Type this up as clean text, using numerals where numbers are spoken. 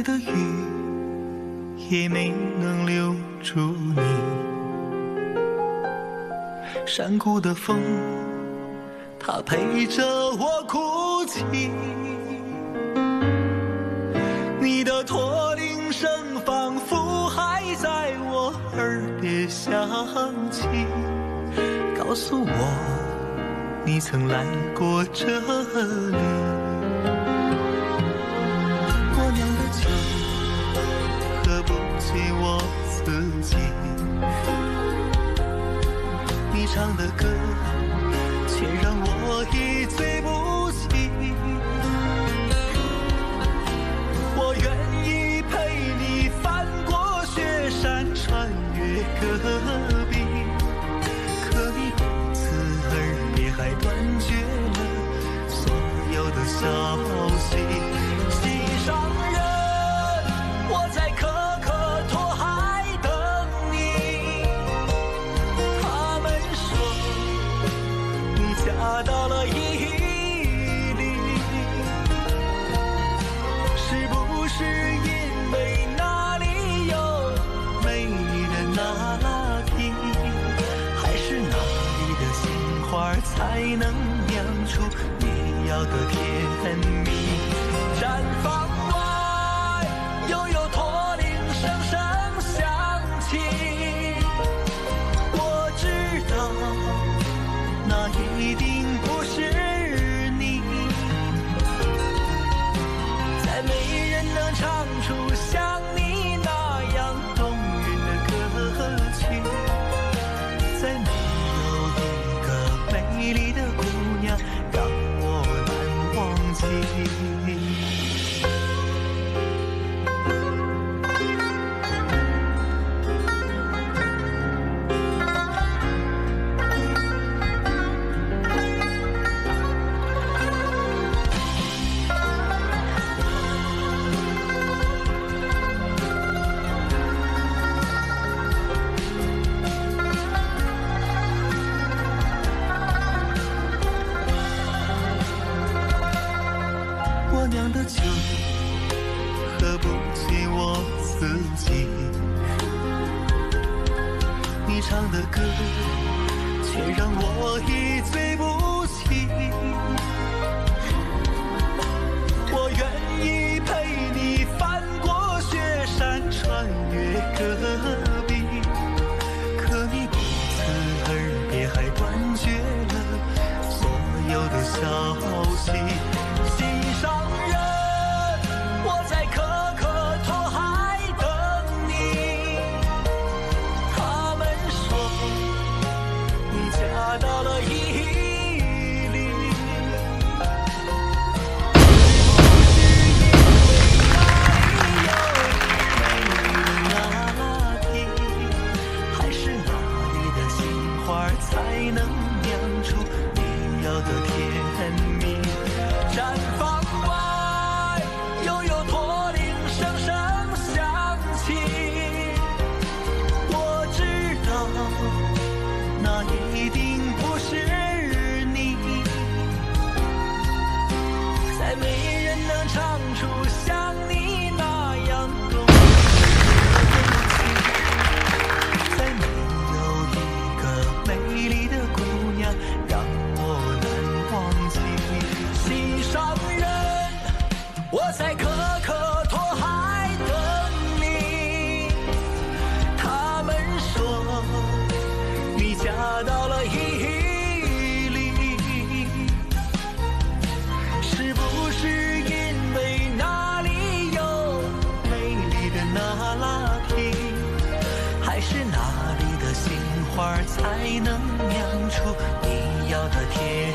的雨也没能留住你，山谷的风它陪着我哭泣，你的驼铃声仿佛还在我耳边响起，告诉我你曾来过这里。过酿的酒喝不起我自己，你唱的歌却让我一醉不起，我愿意陪你翻过雪山穿越戈壁，可你不辞而别还断绝了所有的消息。心上人，我在可可托海等你，他们说你嫁到了伊犁，是不是因为那里有美丽的那拉提，还是那里的杏花才能酿出你要的甜蜜？毡房外又有驼铃声声响起，我知道那一定不是你，再没人能唱出像你那样动人的歌曲，再没有一个美丽的姑娘让我难忘记。我酿的酒喝不起我自己，你唱的歌却让我一醉不起，我愿意陪你翻过雪山穿越戈壁，可你不辞而别还断绝了所有的消息。心上人，我在可可托海等你，他们说你嫁到了伊犁，是不是因为那里有美丽的那拉提，还是那里的杏花才能酿出你要的甜蜜？毡房外又有驼铃声声响起，我知道那一定不是你，再没人能唱出像你那样动人的歌曲，再没有一个美丽的姑娘让我难忘记。心上人，我在可可托海等你，他们说你嫁到了伊犁，是不是因为那里有美丽的那拉提，还是那里的杏花才能酿出你要的甜